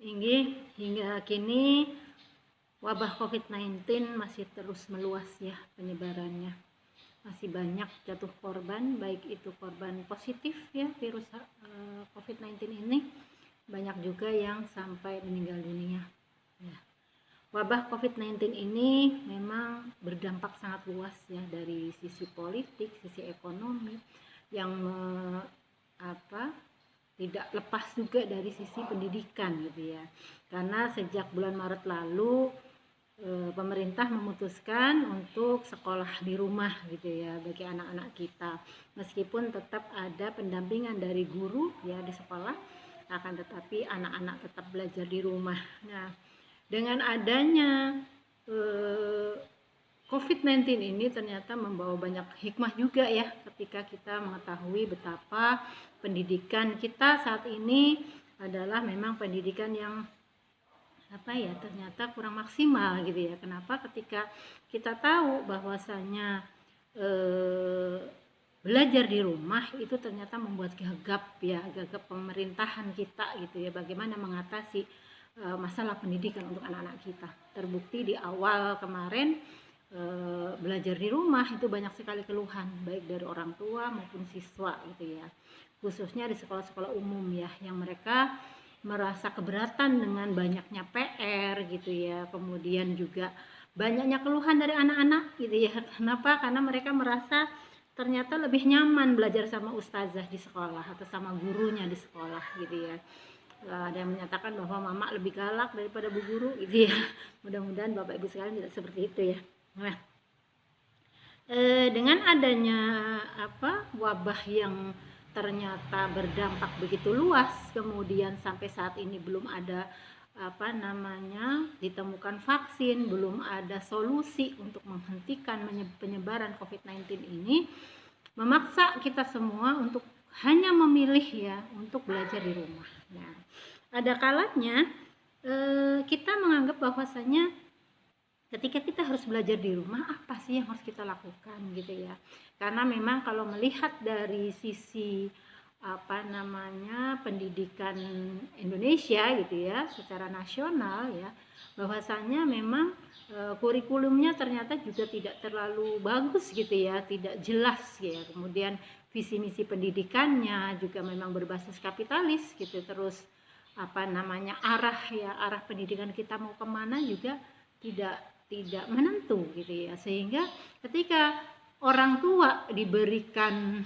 hingga kini wabah COVID-19 masih terus meluas ya penyebarannya. Masih banyak jatuh korban, baik itu korban positif ya virus COVID-19 ini, banyak juga yang sampai meninggal dunia. Ya. Wabah COVID-19 ini memang berdampak sangat luas ya dari sisi politik, sisi ekonomi, yang tidak lepas juga dari sisi pendidikan gitu ya. Karena sejak bulan Maret lalu pemerintah memutuskan untuk sekolah di rumah gitu ya bagi anak-anak kita. Meskipun tetap ada pendampingan dari guru ya di sekolah, akan tetapi anak-anak tetap belajar di rumah. Nah, dengan adanya COVID-19 ini ternyata membawa banyak hikmah juga ya ketika kita mengetahui betapa pendidikan kita saat ini adalah memang pendidikan yang ternyata kurang maksimal gitu ya. Kenapa? Ketika kita tahu bahwasanya belajar di rumah itu ternyata membuat gagap pemerintahan kita gitu ya, bagaimana mengatasi masalah pendidikan untuk anak-anak kita. Terbukti di awal kemarin belajar di rumah itu banyak sekali keluhan baik dari orang tua maupun siswa gitu ya, khususnya di sekolah-sekolah umum ya, yang mereka merasa keberatan dengan banyaknya PR gitu ya, kemudian juga banyaknya keluhan dari anak-anak gitu ya. Kenapa? Karena mereka merasa ternyata lebih nyaman belajar sama ustazah di sekolah atau sama gurunya di sekolah gitu ya. Ada yang menyatakan bahwa mama lebih galak daripada bu guru gitu ya. Mudah-mudahan Bapak Ibu sekalian tidak seperti itu ya. Nah, dengan adanya wabah yang ternyata berdampak begitu luas, kemudian sampai saat ini belum ada ditemukan vaksin, belum ada solusi untuk menghentikan penyebaran COVID-19 ini, memaksa kita semua untuk hanya memilih ya untuk belajar di rumah. Nah, ada kalanya kita menganggap bahwasanya ketika kita harus belajar di rumah, apa sih yang harus kita lakukan gitu ya. Karena memang kalau melihat dari sisi pendidikan Indonesia gitu ya secara nasional ya, bahwasanya memang kurikulumnya ternyata juga tidak terlalu bagus gitu ya, tidak jelas ya. Kemudian visi misi pendidikannya juga memang berbasis kapitalis gitu. Terus arah pendidikan kita mau kemana juga tidak menentu gitu ya, sehingga ketika orang tua diberikan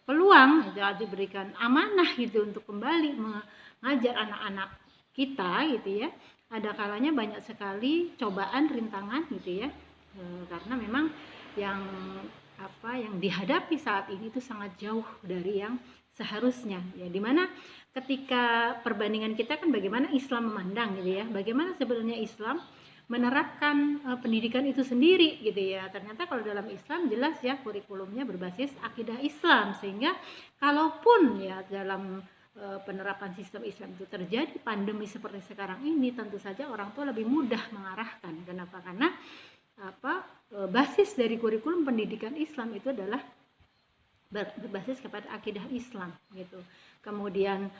peluang, diberikan amanah gitu untuk kembali mengajar anak-anak kita gitu ya, ada kalanya banyak sekali cobaan, rintangan gitu ya, karena memang yang dihadapi saat ini itu sangat jauh dari yang seharusnya ya, dimana ketika perbandingan kita kan bagaimana Islam memandang gitu ya, bagaimana sebenarnya Islam menerapkan pendidikan itu sendiri gitu ya. Ternyata kalau dalam Islam jelas ya kurikulumnya berbasis akidah Islam, sehingga kalaupun ya dalam penerapan sistem Islam itu terjadi pandemi seperti sekarang ini, tentu saja orang tua lebih mudah mengarahkan. Kenapa? Karena basis dari kurikulum pendidikan Islam itu adalah berbasis kepada akidah Islam gitu. Kemudian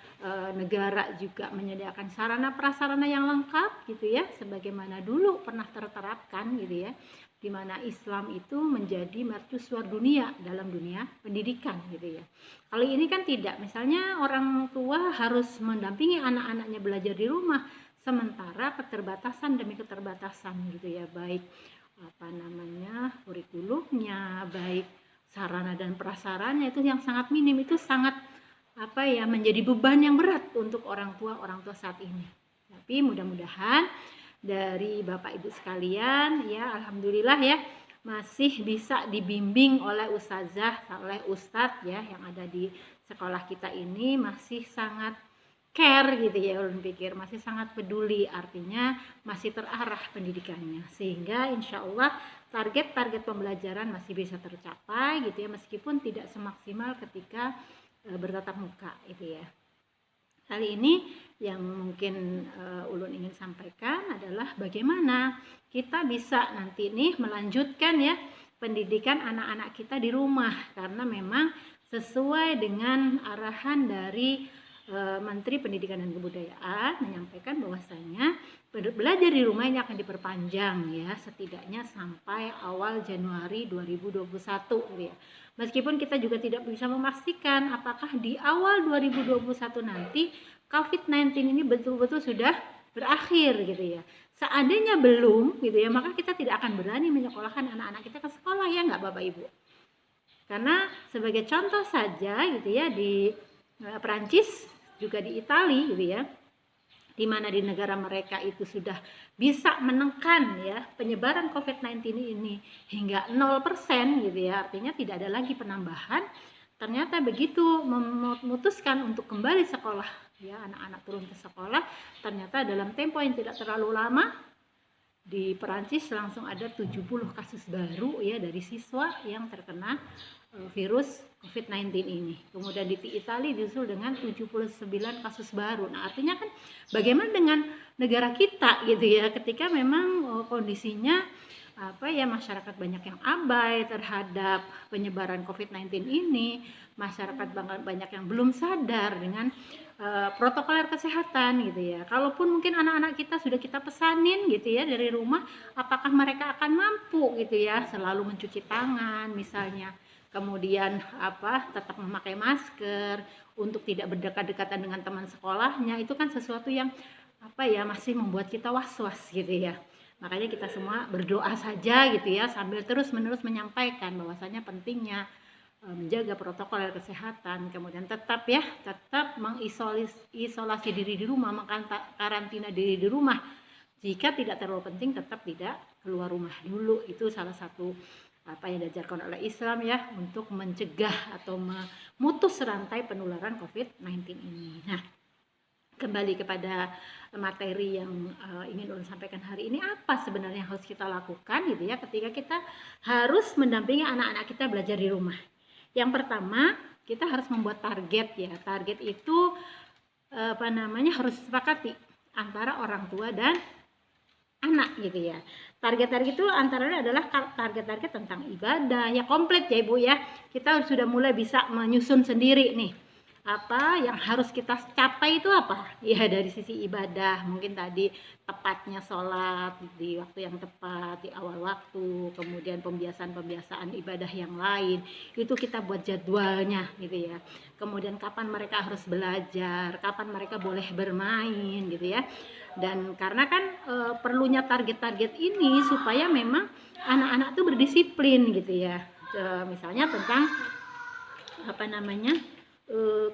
negara juga menyediakan sarana prasarana yang lengkap gitu ya, sebagaimana dulu pernah terterapkan gitu ya, di mana Islam itu menjadi mercusuar dunia dalam dunia pendidikan gitu ya. Kali ini kan tidak, misalnya orang tua harus mendampingi anak-anaknya belajar di rumah, sementara keterbatasan demi keterbatasan gitu ya, baik kurikulumnya, baik sarana dan prasarana itu yang sangat minim, itu sangat menjadi beban yang berat untuk orang tua saat ini. Tapi mudah-mudahan dari Bapak Ibu sekalian ya, alhamdulillah ya, masih bisa dibimbing oleh ustazah, oleh ustadz ya yang ada di sekolah kita ini, masih sangat care gitu ya, ulun pikir masih sangat peduli, artinya masih terarah pendidikannya, sehingga insya Allah target-target pembelajaran masih bisa tercapai gitu ya, meskipun tidak semaksimal ketika bertatap muka gitu ya. Kali ini yang mungkin ulun ingin sampaikan adalah bagaimana kita bisa nanti nih melanjutkan ya pendidikan anak-anak kita di rumah, karena memang sesuai dengan arahan dari Menteri Pendidikan dan Kebudayaan menyampaikan bahwasanya belajar di rumah ini akan diperpanjang ya, setidaknya sampai awal Januari 2021 gitu ya. Meskipun kita juga tidak bisa memastikan apakah di awal 2021 nanti COVID-19 ini betul-betul sudah berakhir gitu ya. Seandainya belum gitu ya, maka kita tidak akan berani menyekolahkan anak-anak kita ke sekolah, ya nggak Bapak Ibu? Karena sebagai contoh saja gitu ya, di Perancis juga di Italia gitu ya, di mana di negara mereka itu sudah bisa menekan ya penyebaran COVID-19 ini hingga 0% gitu ya, artinya tidak ada lagi penambahan. Ternyata begitu memutuskan untuk kembali sekolah ya, anak-anak turun ke sekolah, ternyata dalam tempo yang tidak terlalu lama di Perancis langsung ada 70 kasus baru ya dari siswa yang terkena virus COVID-19 ini. Kemudian di Italia disusul dengan 79 kasus baru. Nah, artinya kan bagaimana dengan negara kita gitu ya, ketika memang kondisinya masyarakat banyak yang abai terhadap penyebaran COVID-19 ini, masyarakat banyak yang belum sadar dengan protokol kesehatan gitu ya. Kalaupun mungkin anak-anak kita sudah kita pesanin gitu ya dari rumah, apakah mereka akan mampu gitu ya selalu mencuci tangan misalnya, kemudian tetap memakai masker, untuk tidak berdekat-dekatan dengan teman sekolahnya, itu kan sesuatu yang masih membuat kita was-was gitu ya. Makanya kita semua berdoa saja gitu ya, sambil terus-menerus menyampaikan bahwasanya pentingnya menjaga protokol kesehatan, kemudian tetap mengisolasi diri di rumah, mengkarantina diri di rumah. Jika tidak terlalu penting, tetap tidak keluar rumah dulu. Itu salah satu yang diajarkan oleh Islam ya, untuk mencegah atau memutus rantai penularan COVID-19 ini. Nah, kembali kepada materi yang ingin Ulun sampaikan hari ini, apa sebenarnya yang harus kita lakukan gitu ya ketika kita harus mendampingi anak-anak kita belajar di rumah. Yang pertama, kita harus membuat target ya. Target itu harus disepakati antara orang tua dan anak gitu ya. Target-target itu antaranya adalah target-target tentang ibadah ya, komplit ya Ibu ya. Kita sudah mulai bisa menyusun sendiri nih, apa yang harus kita capai itu apa ya, dari sisi ibadah mungkin tadi tepatnya sholat di waktu yang tepat di awal waktu, kemudian pembiasaan ibadah yang lain itu kita buat jadwalnya gitu ya. Kemudian kapan mereka harus belajar, kapan mereka boleh bermain gitu ya. Dan karena kan perlunya target-target ini supaya memang anak-anak tuh berdisiplin gitu ya. Misalnya tentang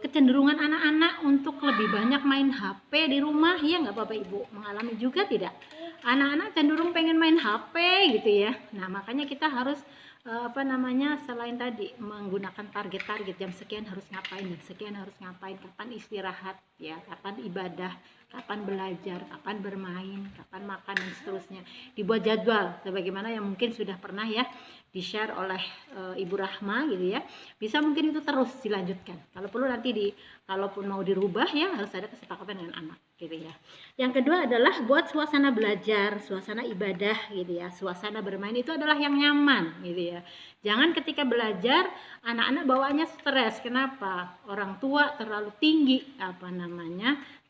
kecenderungan anak-anak untuk lebih banyak main HP di rumah, ya nggak Bapak Ibu? Mengalami juga tidak? Anak-anak cenderung pengen main HP gitu ya. Nah, makanya kita harus selain tadi menggunakan target-target, jam sekian harus ngapain, jam sekian harus ngapain, kapan istirahat ya, kapan ibadah, kapan belajar, kapan bermain, kapan makan dan seterusnya. Dibuat jadwal sebagaimana yang mungkin sudah pernah ya di-share oleh Ibu Rahma gitu ya. Bisa mungkin itu terus dilanjutkan. Kalau perlu nanti kalaupun mau dirubah ya harus ada kesepakatan dengan anak gitu ya. Yang kedua adalah buat suasana belajar, suasana ibadah gitu ya. Suasana bermain itu adalah yang nyaman gitu ya. Jangan ketika belajar anak-anak bawaannya stres. Kenapa? Orang tua terlalu tinggi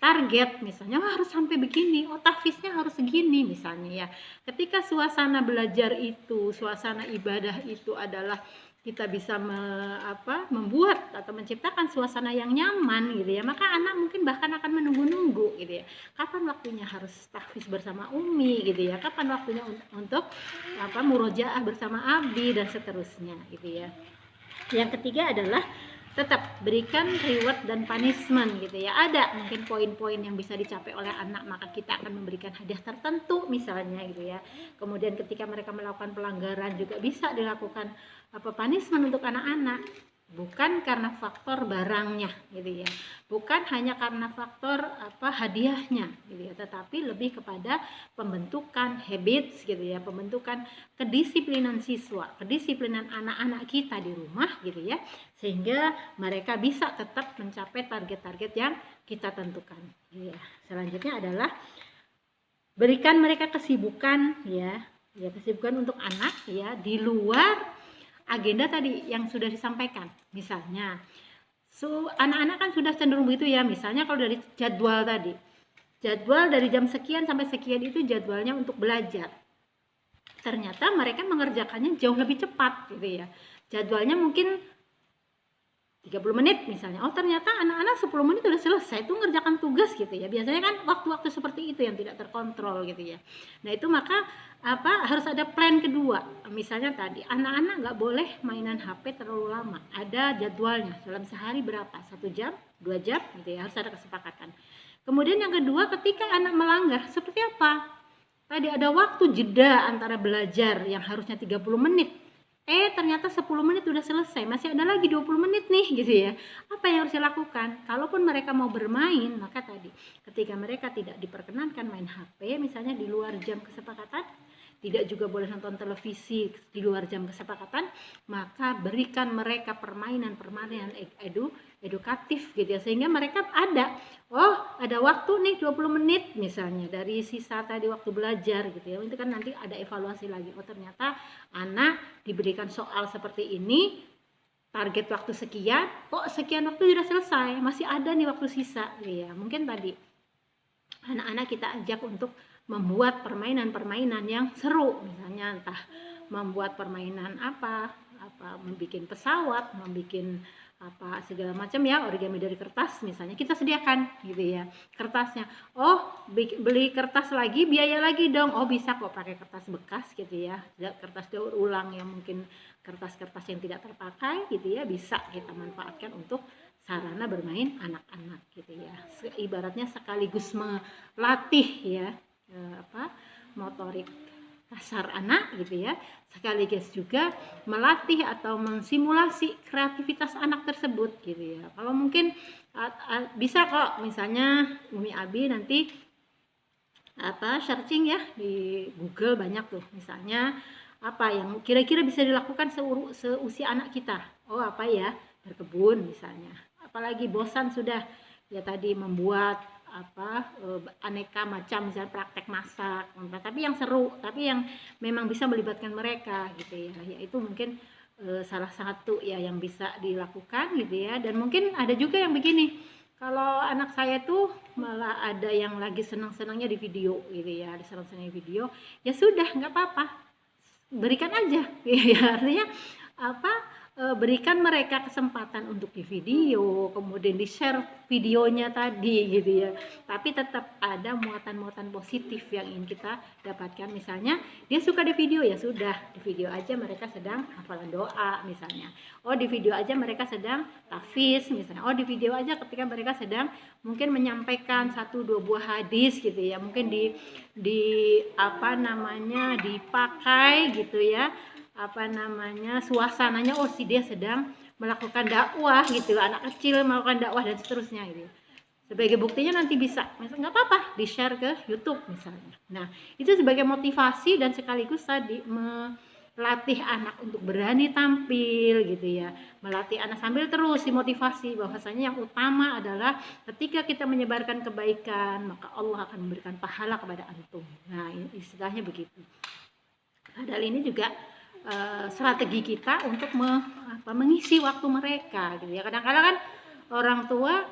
target, misalnya harus sampai begini, tahfiznya harus segini misalnya ya. Ketika suasana belajar itu, suasana ibadah itu adalah kita bisa membuat atau menciptakan suasana yang nyaman gitu ya, maka anak mungkin bahkan akan menunggu-nunggu gitu ya. Kapan waktunya harus tahfiz bersama Umi gitu ya, kapan waktunya untuk murojaah bersama Abi dan seterusnya gitu ya. Yang ketiga adalah tetap berikan reward dan punishment gitu ya. Ada mungkin poin-poin yang bisa dicapai oleh anak, maka kita akan memberikan hadiah tertentu misalnya gitu ya. Kemudian ketika mereka melakukan pelanggaran juga bisa dilakukan punishment untuk anak-anak. Bukan karena faktor barangnya gitu ya, bukan hanya karena faktor hadiahnya gitu ya, tetapi lebih kepada pembentukan habits gitu ya, pembentukan kedisiplinan siswa, kedisiplinan anak-anak kita di rumah gitu ya, sehingga mereka bisa tetap mencapai target-target yang kita tentukan ya. Selanjutnya adalah berikan mereka kesibukan ya, kesibukan untuk anak ya di luar agenda tadi yang sudah disampaikan. Misalnya anak-anak kan sudah cenderung begitu ya. Misalnya kalau dari jadwal tadi, jadwal dari jam sekian sampai sekian itu jadwalnya untuk belajar. Ternyata mereka mengerjakannya jauh lebih cepat gitu ya. Jadwalnya mungkin 30 menit misalnya. Oh ternyata anak-anak 10 menit udah selesai tuh ngerjakan tugas gitu ya. Biasanya kan waktu-waktu seperti itu yang tidak terkontrol gitu ya. Nah itu maka harus ada plan kedua. Misalnya tadi anak-anak nggak boleh mainan HP terlalu lama. Ada jadwalnya dalam sehari berapa? 1 jam, 2 jam gitu ya. Harus ada kesepakatan. Kemudian yang kedua, ketika anak melanggar seperti apa? Tadi ada waktu jeda antara belajar yang harusnya 30 menit. Ternyata 10 menit udah selesai, masih ada lagi 20 menit nih gitu ya. Apa yang harus dilakukan? Kalaupun mereka mau bermain, maka tadi ketika mereka tidak diperkenankan main HP misalnya di luar jam kesepakatan, tidak juga boleh nonton televisi di luar jam kesepakatan, maka berikan mereka permainan-permainan edukatif gitu ya, sehingga mereka ada waktu nih 20 menit misalnya dari sisa tadi waktu belajar gitu ya. Itu kan nanti ada evaluasi lagi. Oh ternyata anak diberikan soal seperti ini, target waktu sekian, kok sekian waktu sudah selesai, masih ada nih waktu sisa gitu ya. Mungkin tadi anak-anak kita ajak untuk membuat permainan-permainan yang seru, misalnya entah membuat permainan membuat pesawat, membuat segala macam ya, origami dari kertas misalnya, kita sediakan gitu ya kertasnya. Beli kertas lagi, biaya lagi dong. Bisa kok pakai kertas bekas gitu ya, kertas daur ulang yang mungkin kertas-kertas yang tidak terpakai gitu ya, bisa kita manfaatkan untuk sarana bermain anak-anak gitu ya. Ibaratnya sekaligus melatih ya motorik kasar anak gitu ya, sekaligus juga melatih atau mensimulasi kreativitas anak tersebut gitu ya. Kalau mungkin bisa kok misalnya Umi Abi nanti searching ya di Google, banyak tuh misalnya apa yang kira-kira bisa dilakukan seusia anak kita. Berkebun misalnya. Apalagi bosan sudah ya tadi membuat aneka macam misalnya praktek masak, tapi yang seru, tapi yang memang bisa melibatkan mereka gitu ya. Yaitu mungkin salah satu ya yang bisa dilakukan gitu ya. Dan mungkin ada juga yang begini, kalau anak saya tuh malah ada yang lagi senang-senangnya di video gitu ya, ada senang-senangnya video, ya sudah nggak apa-apa, berikan aja ya. Artinya berikan mereka kesempatan untuk di video, kemudian di share videonya tadi gitu ya, tapi tetap ada muatan-muatan positif yang ingin kita dapatkan. Misalnya dia suka di video, ya sudah di video aja mereka sedang hafalan doa misalnya, di video aja mereka sedang tahfiz misalnya, di video aja ketika mereka sedang mungkin menyampaikan 1-2 buah hadis gitu ya, mungkin dipakai gitu ya, suasananya dia sedang melakukan dakwah gitu, anak kecil melakukan dakwah dan seterusnya gitu. Sebagai buktinya nanti bisa, misalnya nggak apa-apa di share ke YouTube misalnya. Nah itu sebagai motivasi dan sekaligus tadi melatih anak untuk berani tampil gitu ya, melatih anak sambil terus dimotivasi bahwasanya yang utama adalah ketika kita menyebarkan kebaikan maka Allah akan memberikan pahala kepada antum. Nah istilahnya begitu. Padahal ini juga strategi kita untuk mengisi waktu mereka gitu ya. Kadang-kadang kan orang tua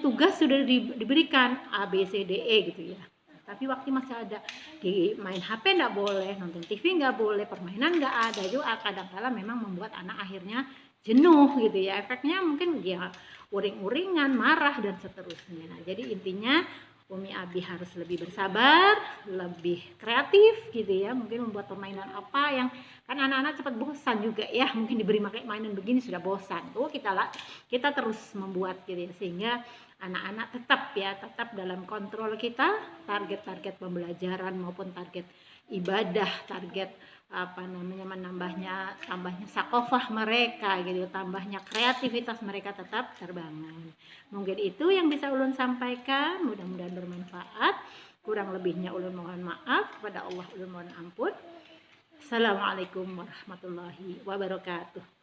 tugas sudah diberikan A B C D E gitu ya, tapi waktu masih ada, di main HP nggak boleh, nonton TV nggak boleh, permainan nggak ada juga. Kadang-kadang memang membuat anak akhirnya jenuh gitu ya, efeknya mungkin dia uring-uringan, marah dan seterusnya. Nah jadi intinya Umi Abi harus lebih bersabar, lebih kreatif gitu ya, mungkin membuat permainan apa yang kan anak-anak cepat bosan juga ya, mungkin diberi mainan begini sudah bosan. Kita terus membuat gitu ya, sehingga anak-anak tetap dalam kontrol kita, target-target pembelajaran maupun target ibadah, target tambahnya sakofah mereka gitu, tambahnya kreativitas mereka tetap terbangun. Mungkin itu yang bisa ulun sampaikan, mudah-mudahan bermanfaat. Kurang lebihnya ulun mohon maaf, kepada Allah ulun mohon ampun. Assalamualaikum warahmatullahi wabarakatuh.